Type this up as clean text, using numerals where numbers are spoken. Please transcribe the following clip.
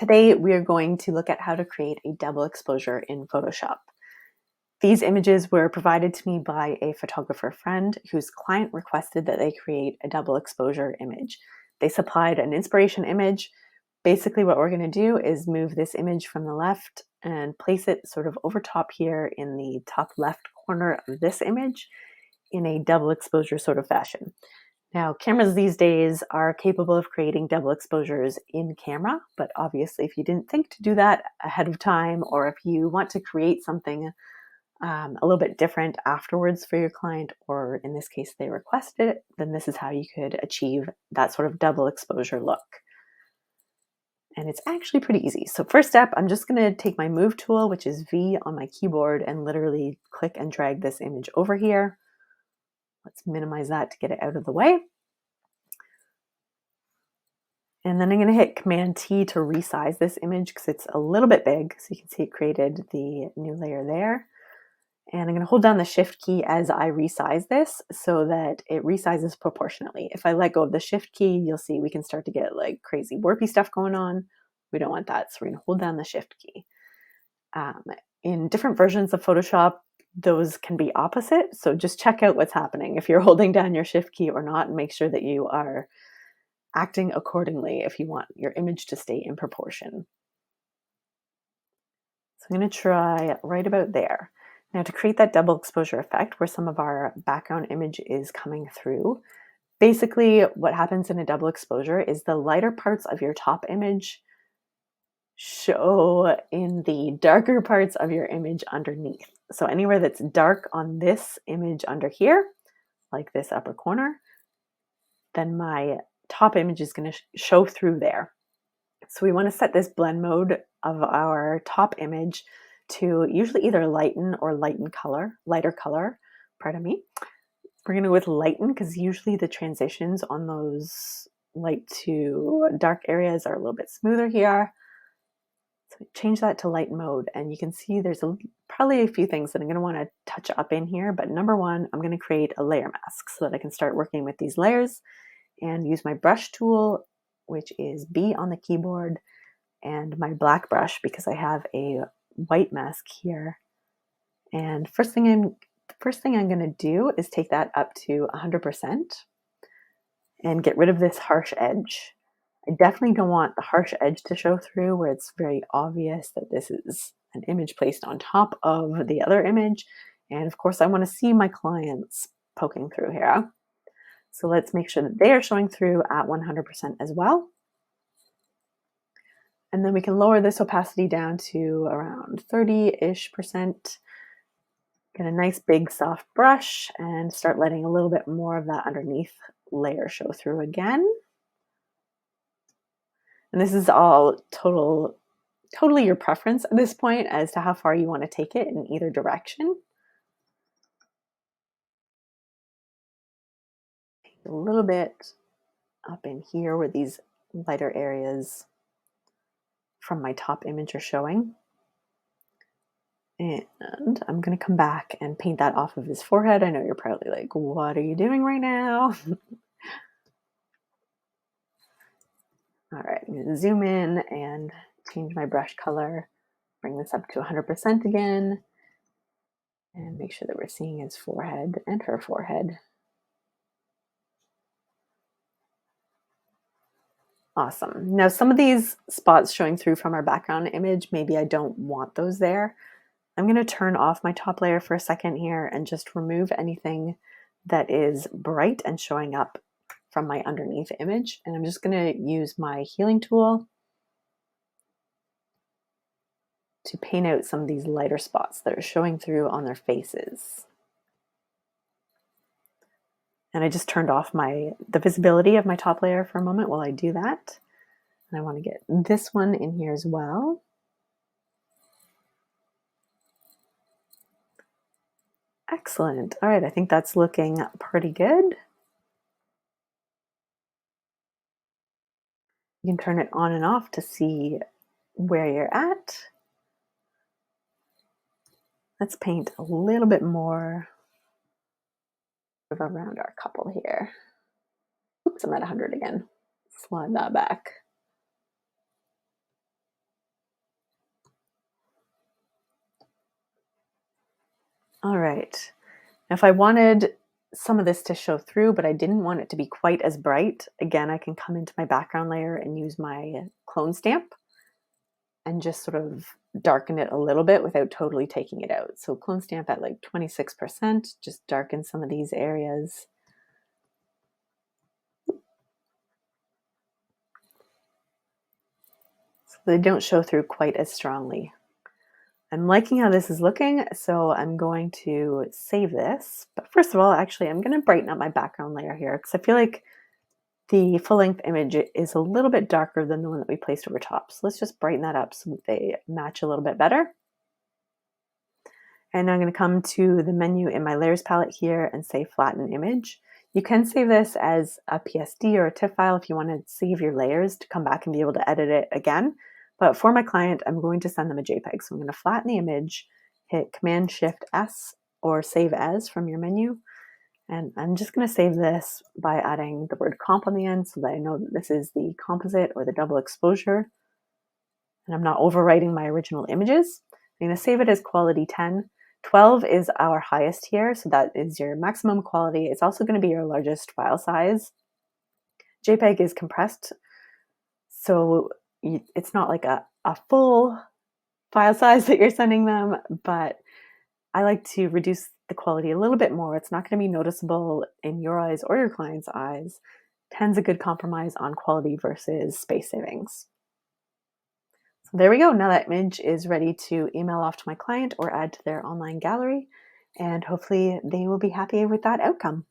Today, we are going to look at how to create a double exposure in Photoshop. These images were provided to me by a photographer friend whose client requested that they create a double exposure image. They supplied an inspiration image. Basically, what we're going to do is move this image from the left and place it sort of over top here in the top left corner of this image in a double exposure sort of fashion. Now, cameras these days are capable of creating double exposures in camera, but obviously if you didn't think to do that ahead of time, or if you want to create something a little bit different afterwards for your client, or in this case they requested it, then this is how you could achieve that sort of double exposure look. And it's actually pretty easy. So first step, I'm just going to take my move tool, which is V on my keyboard, and literally click and drag this image over here. Let's minimize that to get it out of the way. And then I'm going to hit Command T to resize this image because it's a little bit big. So you can see it created the new layer there. And I'm going to hold down the Shift key as I resize this so that it resizes proportionately. If I let go of the Shift key, you'll see we can start to get like crazy warpy stuff going on. We don't want that. So we're going to hold down the Shift key. In different versions of Photoshop, those can be opposite. So just check out what's happening if you're holding down your Shift key or not, and make sure that you are acting accordingly if you want your image to stay in proportion. So I'm going to try right about there. Now to create that double exposure effect where some of our background image is coming through, basically what happens in a double exposure is the lighter parts of your top image show in the darker parts of your image underneath. So anywhere that's dark on this image under here, like this upper corner, then my top image is going to show through there. So we want to set this blend mode of our top image to usually either lighten or lighter color, pardon me. We're going to go with lighten because usually the transitions on those light to dark areas are a little bit smoother here. So change that to light mode, and you can see there's probably a few things that I'm going to want to touch up in here. But number one, I'm going to create a layer mask so that I can start working with these layers and use my brush tool, which is B on the keyboard, and my black brush because I have a white mask here. And first thing I'm going to do is take that up to 100% and get rid of this harsh edge. I definitely don't want the harsh edge to show through where it's very obvious that this is an image placed on top of the other image. And of course I want to see my clients poking through here. So let's make sure that they are showing through at 100% as well. And then we can lower this opacity down to around 30-ish%. Get a nice big soft brush and start letting a little bit more of that underneath layer show through again. And this is all totally your preference at this point as to how far you want to take it in either direction. A little bit up in here where these lighter areas from my top image are showing. And I'm going to come back and paint that off of his forehead. I know you're probably like, what are you doing right now? All right, I'm going to zoom in and change my brush color, bring this up to 100% again, and make sure that we're seeing his forehead and her forehead. Awesome. Now, some of these spots showing through from our background image, maybe I don't want those there. I'm going to turn off my top layer for a second here and just remove anything that is bright and showing up from my underneath image. And I'm just going to use my healing tool to paint out some of these lighter spots that are showing through on their faces. And I just turned off the visibility of my top layer for a moment while I do that. And I want to get this one in here as well. Excellent. All right, I think that's looking pretty good. You can turn it on and off to see where you're at. Let's paint a little bit more around our couple here. Oops, I'm at 100 again. Slide that back. All right. Now, if I wanted some of this to show through, but I didn't want it to be quite as bright, again, I can come into my background layer and use my clone stamp and just sort of darken it a little bit without totally taking it out. So clone stamp at like 26%, just darken some of these areas. So they don't show through quite as strongly. I'm liking how this is looking, so I'm going to save this. But first of all, actually, I'm going to brighten up my background layer here because I feel like the full-length image is a little bit darker than the one that we placed over top. So let's just brighten that up so that they match a little bit better. And I'm going to come to the menu in my layers palette here and say flatten image. You can save this as a PSD or a TIFF file if you want to save your layers to come back and be able to edit it again. But for my client, I'm going to send them a JPEG. So I'm going to flatten the image, hit Command-Shift-S or Save As from your menu. And I'm just going to save this by adding the word comp on the end so that I know that this is the composite or the double exposure. And I'm not overwriting my original images. I'm going to save it as quality 10. 12 is our highest here, so that is your maximum quality. It's also going to be your largest file size. JPEG is compressed, so it's not like a full file size that you're sending them, but I like to reduce the quality a little bit more. It's not going to be noticeable in your eyes or your client's eyes. 10's a good compromise on quality versus space savings. So there we go. Now that image is ready to email off to my client or add to their online gallery, and hopefully they will be happy with that outcome.